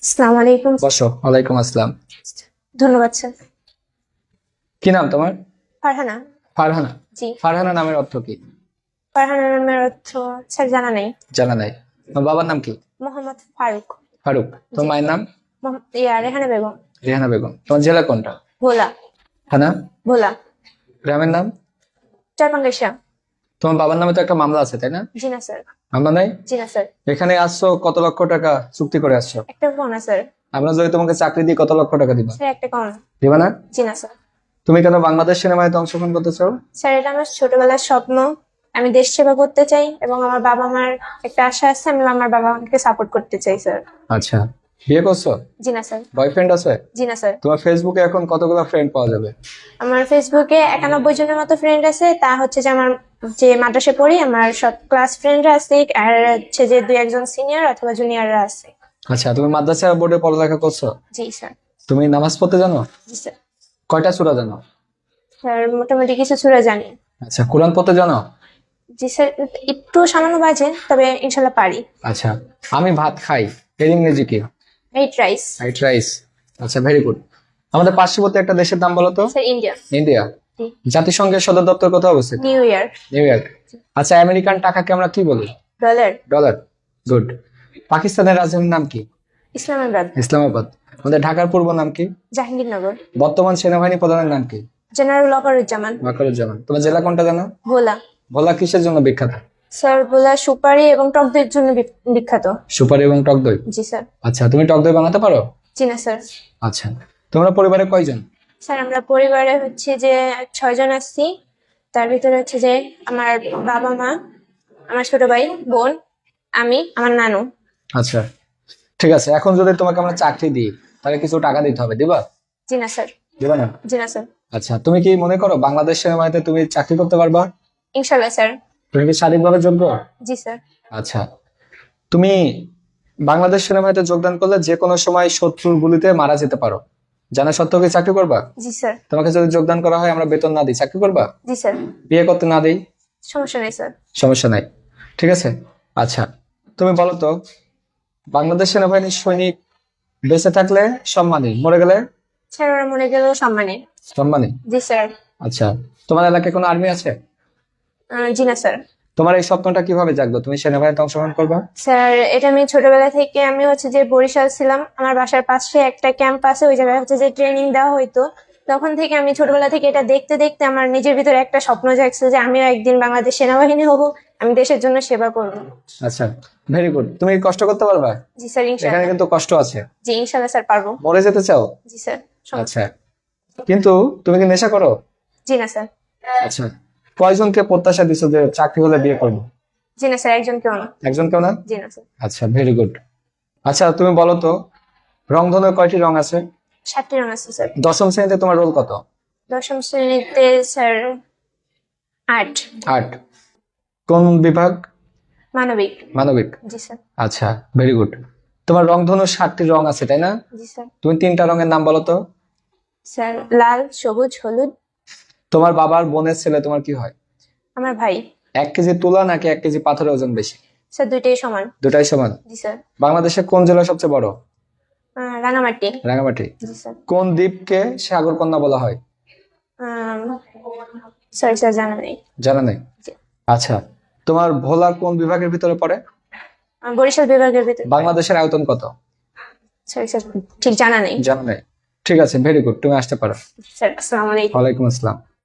আসসালামু আলাইকুম। বসো। ওয়ালাইকুম আসসালাম। ধন্যবাদ স্যার। কি নাম তোমার? ফারহানা। ফারহানা। জি। ফারহানা নামের অর্থ কি? ফারহানা নামের অর্থ স্যার জানা নেই। জানা নাই। তোমার বাবার নাম কি? মোহাম্মদ ফারুক। ফারুক। তোমার জি। মায়ের নাম? রেহানা বেগম। রেহানা বেগম। তোমার জেলা কোনটা? ভোলা। থানা? ভোলা। গ্রামের নাম? চারপাঙ্গেশা। তোমার বাবার নামে তো একটা মামলা আছে, তাই না? জি না স্যার। মামলা নাই? জি না স্যার। এখানে আসছো কত লক্ষ টাকা চুক্তি করে আসছো? একটা কম না স্যার। আমরা যদি তোমাকে চাকরি দিই কত লক্ষ টাকা দিবা? স্যার একটা কম। দিবা না? জি না স্যার। তুমি কেন বাংলাদেশ সেনাবাহিনীতে অংশগ্রহণ করতে চাও? স্যার এটা আমার ছোটবেলার স্বপ্ন। আমি দেশ সেবা করতে চাই এবং আমার বাবা মার একটা আশা আছে, আমি আমার বাবা মাকে সাপোর্ট করতে চাই স্যার। আচ্ছা, বিয়ে করছো? জি না স্যার। বয়ফ্রেন্ড আছে? জি না স্যার। তোমার ফেসবুকে এখন কতগুলো ফ্রেন্ড পাওয়া যাবে? আমার ফেসবুকে 91 জনের মতো ফ্রেন্ড আছে। তা হচ্ছে যে আমার যে মাদ্রাসায় পড়ি আমার সব ক্লাস ফ্রেন্ডরা আছে, আর হচ্ছে যে দুই একজন সিনিয়র অথবা জুনিয়ররা আছে। আচ্ছা, তুমি মাদ্রাসা বোর্ডে পড়ালেখা করছো? জি স্যার। তুমি নামাজ পড়তে জানো? জি স্যার। কয়টা সূরা জানো? স্যার মোটামুটি কিছু সূরা জানি। আচ্ছা, কোরআন পড়তে জানো? জি স্যার। একটু সামান্য বাজে, তবে ইনশাল্লাহ পারি। আচ্ছা, আমি ভাত খাই এর ইংরেজি কি? Ate rice. Right rice. আচ্ছা, ভেরি গুড। আমাদের পার্শ্ববর্তী একটা দেশের নাম বলো তো। Sir India. ইন্ডিয়া। জি। জাতিসংঘের সদর দপ্তর কোথায় অবস্থিত? New York. New York. আচ্ছা, আমেরিকান টাকাকে আমরা কি বলি? ডলার। ডলার। গুড। পাকিস্তানের রাজধানীর নাম কি? ইসলামাবাদ। ইসলামাবাদ। আমাদের ঢাকার পূর্ব নাম কি? জাহাঙ্গীরনগর। বর্তমান সেনাবাহিনী প্রধানের নাম কি? জেনারেল ওয়াকারুজ্জামান। ওয়াকারুজ্জামান। তোমার জেলা কোনটা জানো? ভোলা। ভোলা কিসের জন্য বিখ্যাত? স্যার ভোলা সুপারি এবং টক দইয়ের জন্য বিখ্যাত। সুপারি এবং টক দই। জি স্যার। আচ্ছা, তুমি টক দই বানাতে পারো? জি না স্যার। আচ্ছা, তোমরা পরিবারে কয়জন? স্যার আমরা পরিবারে হচ্ছে যে 6 জন আছি। তার ভিতরে হচ্ছে যে আমার বাবা মা, আমার ছোট ভাই বোন, আমি, আমার নানু। আচ্ছা, ঠিক আছে। এখন যদি তোমাকে আমরা চাকরি দিই তাহলে কিছু টাকা দিতে হবে, দিবা? জি না স্যার। দিবা না? জি না স্যার। আচ্ছা, তুমি কি মনে করো বাংলাদেশ সেনাবাহিনীতে তুমি চাকরি করতে পারবা? ইনশাল্লাহ স্যার। তুমি কি শারীরিকভাবে যোগ্য? জি স্যার। আচ্ছা, তুমি বাংলাদেশ সেনাবাহিনীতে যোগদান করলে যে কোনো সময় শত্রুর গুলিতে মারা যেতে পারো, জানা সত্ত্বেও কি চাকরি করবা? জি স্যার। তোমাকে যদি যোগদান করা হয় আমরা বেতন না দিই, চাকরি করবা? জি স্যার। বিয়ে করতে না দিই? সমস্যা নেই স্যার। সমস্যা নাই। ঠিক আছে। আচ্ছা, তুমি বলো তো, বাংলাদেশ সেনাবাহিনীর সৈনিক বেঁচে থাকলে সম্মানী, মরে গেলে স্যার ওরা মনে গেলেও সম্মানী। সম্মানী? জি স্যার। আচ্ছা, তোমার এলাকায় কোনো আর্মি আছে? জি না স্যার। তোমার এই স্বপ্নটা কিভাবে জাগলো তুমি সেনাবাহিনীতে অংশগ্রহণ করবা? স্যার এটা আমি ছোটবেলা থেকে আমি হচ্ছে যে বরিশাল ছিলাম, আমার বাসার পাশে একটা ক্যাম্প আছে, ওই জায়গায় হচ্ছে যে ট্রেনিং দেওয়া হইতো। তখন থেকে আমি ছোটবেলা থেকে এটা দেখতে দেখতে আমার নিজের ভিতরে একটা স্বপ্ন জাগছে যে আমিও একদিন বাংলাদেশ সেনাবাহিনী হব, আমি দেশের জন্য সেবা করব। আচ্ছা, ভেরি গুড। তুমি কষ্ট করতে পারবা? জি স্যার এখানে ইনশাল্লাহ। কিন্তু কষ্ট আছে। জি ইনশাল্লাহ স্যার পারবো। মরে যেতে চাও? জি স্যার। আচ্ছা, কিন্তু তুমি কি নেশা করো? জি না স্যার। আচ্ছা, কয়জনকে প্রত্যাশা দিছো যে চাকরি হলে বিয়ে করবো? জি না স্যার, একজন কেউ না। একজন কেউ না? জি না স্যার। আচ্ছা, ভেরি গুড। আচ্ছা, তুমি বলো তো, রংধনুর কয়টি রং আছে? 7টি রং আছে স্যার। দশম শ্রেণীতে তোমার রোল কত? দশম শ্রেণীতে স্যার 8। 8। কোন বিভাগ? মানবিক। মানবিক। জি স্যার। আচ্ছা, ভেরি গুড। তোমার রংধনুর 7টি রং আছে, তাই না? জি স্যার। তুমি 3টা রঙের নাম বলো তো। স্যার লাল, সবুজ, হলুদ। তোমার বাবার বোনের ছেলে তোমার কি হয়? আমার ভাই। 1 কেজি তুলা নাকি 1 কেজি পাথরের ওজন বেশি? স্যার দুইটাই সমান। দুটাই সমান। জি স্যার। বাংলাদেশের কোন জেলা সবচেয়ে বড়? রাঙামাটি। রাঙামাটি। জি স্যার। কোন দ্বীপকে সাগর কন্যা বলা হয়? সরি স্যার জানা নেই। জানা নেই? জি। আচ্ছা, তোমার ভোলা কোন বিভাগের ভিতরে পড়ে? বরিশাল বিভাগের ভিতরে। বাংলাদেশের আয়তন কত? সরি স্যার ঠিক জানা নেই। জানা নেই। ঠিক আছে, ভেরি গুড। তুমি আসতে পারো। স্যার আসসালামু আলাইকুম। ওয়ালাইকুম আসসালাম।